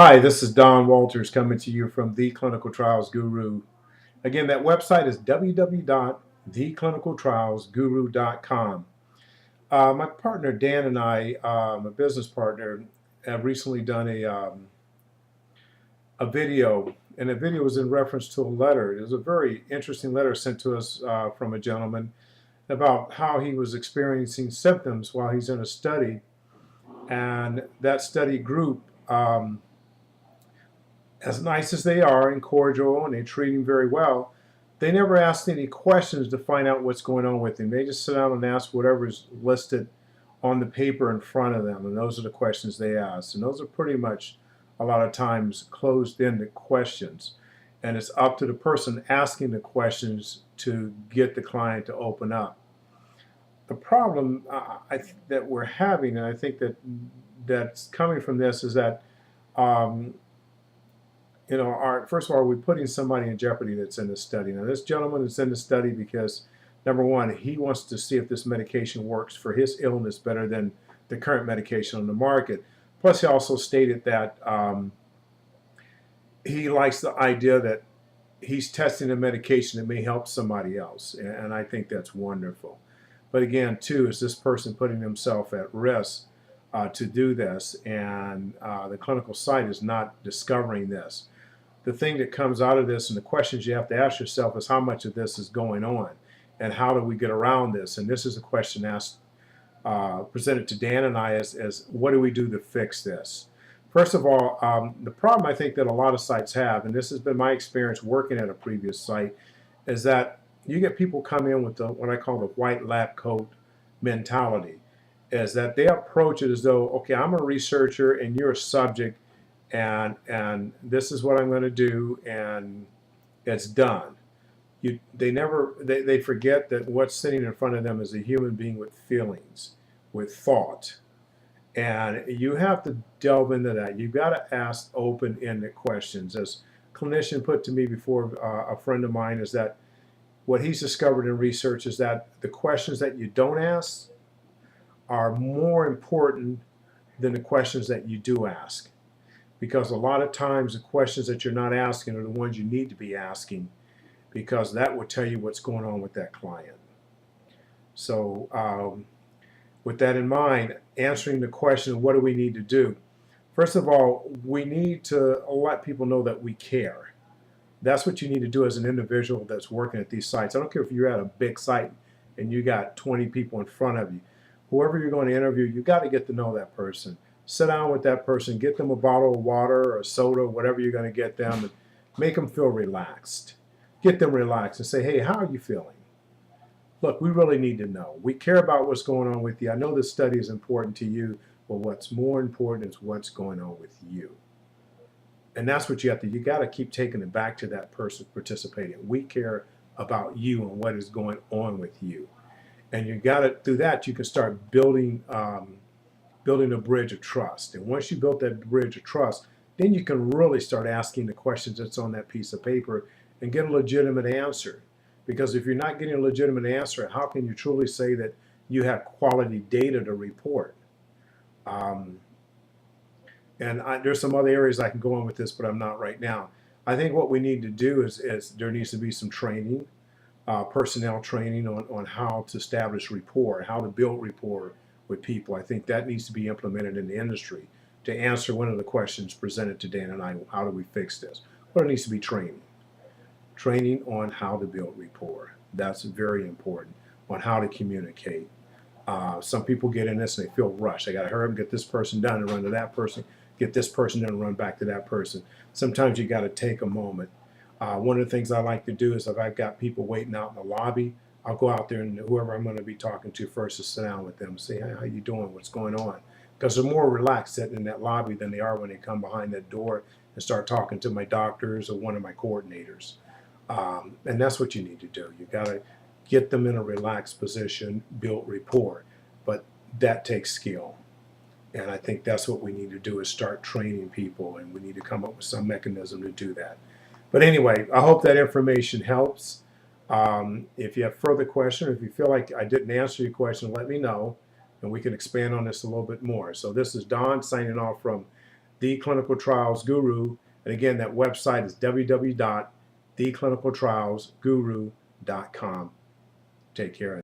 Hi, this is Don Walters coming to you from The Clinical Trials Guru. Again, that website is www.theclinicaltrialsguru.com. My partner Dan and I, a business partner, have recently done a video, and the video was in reference to a letter. It was a very interesting letter sent to us from a gentleman about how he was experiencing symptoms while he's in a study, and that study group. As nice as they are and cordial and they treat him very well, they never ask any questions to find out what's going on with him. They just sit down and ask whatever is listed on the paper in front of them, and those are the questions they ask. And those are pretty much a lot of times closed-ended questions. And it's up to the person asking the questions to get the client to open up. The problem that we're having, and I think that's coming from this, is that um, first of all, we're putting somebody in jeopardy that's in the study. Now, this gentleman is in the study because, number one, he wants to see if this medication works for his illness better than the current medication on the market. Plus, he also stated that he likes the idea that he's testing a medication that may help somebody else, and I think that's wonderful. But again, too, is this person putting himself at risk to do this, and the clinical site is not discovering this. The thing that comes out of this and the questions you have to ask yourself is how much of this is going on and how do we get around this? And this is a question asked, presented to Dan and I as what do we do to fix this? First of all, the problem I think that a lot of sites have, and this has been my experience working at a previous site, is that you get people come in with what I call the white lab coat mentality, is that they approach it as though, okay, I'm a researcher and you're a subject, and this is what I'm going to do, and it's done. They forget that what's sitting in front of them is a human being with feelings, with thought, and you have to delve into that. You've got to ask open-ended questions. As a clinician put to me before, a friend of mine, is that what he's discovered in research is that the questions that you don't ask are more important than the questions that you do ask. Because a lot of times the questions that you're not asking are the ones you need to be asking, because that will tell you what's going on with that client. So with that in mind, answering the question, what do we need to do? First of all, we need to let people know that we care. That's what you need to do as an individual that's working at these sites. I don't care if you're at a big site and you got 20 people in front of you. Whoever you're going to interview, you got to get to know that person. Sit down with that person, get them a bottle of water or soda, whatever you're going to get them, and make them feel relaxed. Get them relaxed and say, hey, how are you feeling? Look, we really need to know. We care about what's going on with you. I know this study is important to you, but what's more important is what's going on with you. And that's what you got to keep taking it back to that person participating. We care about you and what is going on with you. And you got to, through that, you can start building a bridge of trust. And once you build that bridge of trust, then you can really start asking the questions that's on that piece of paper and get a legitimate answer. Because if you're not getting a legitimate answer, how can you truly say that you have quality data to report? There's some other areas I can go on with this, but I'm not right now. I think what we need to do is there needs to be some training, personnel training on how to establish rapport, how to build rapport with people. I think that needs to be implemented in the industry to answer one of the questions presented to Dan and I, how do we fix this? Well, it needs to be training. Training on how to build rapport. That's very important, on how to communicate. Some people get in this and they feel rushed. I got to hurry up and get this person done and run to that person, get this person done and run back to that person. Sometimes you got to take a moment. One of the things I like to do is if I've got people waiting out in the lobby, I'll go out there and whoever I'm going to be talking to first is sit down with them and say, hey, how you doing? What's going on? Because they're more relaxed sitting in that lobby than they are when they come behind that door and start talking to my doctors or one of my coordinators. And that's what you need to do. You got to get them in a relaxed position, build rapport. But that takes skill. And I think that's what we need to do, is start training people, and we need to come up with some mechanism to do that. But anyway, I hope that information helps. If you have further questions, if you feel like I didn't answer your question, let me know, and we can expand on this a little bit more. So this is Don signing off from The Clinical Trials Guru. And again, that website is www.TheClinicalTrialsGuru.com. Take care.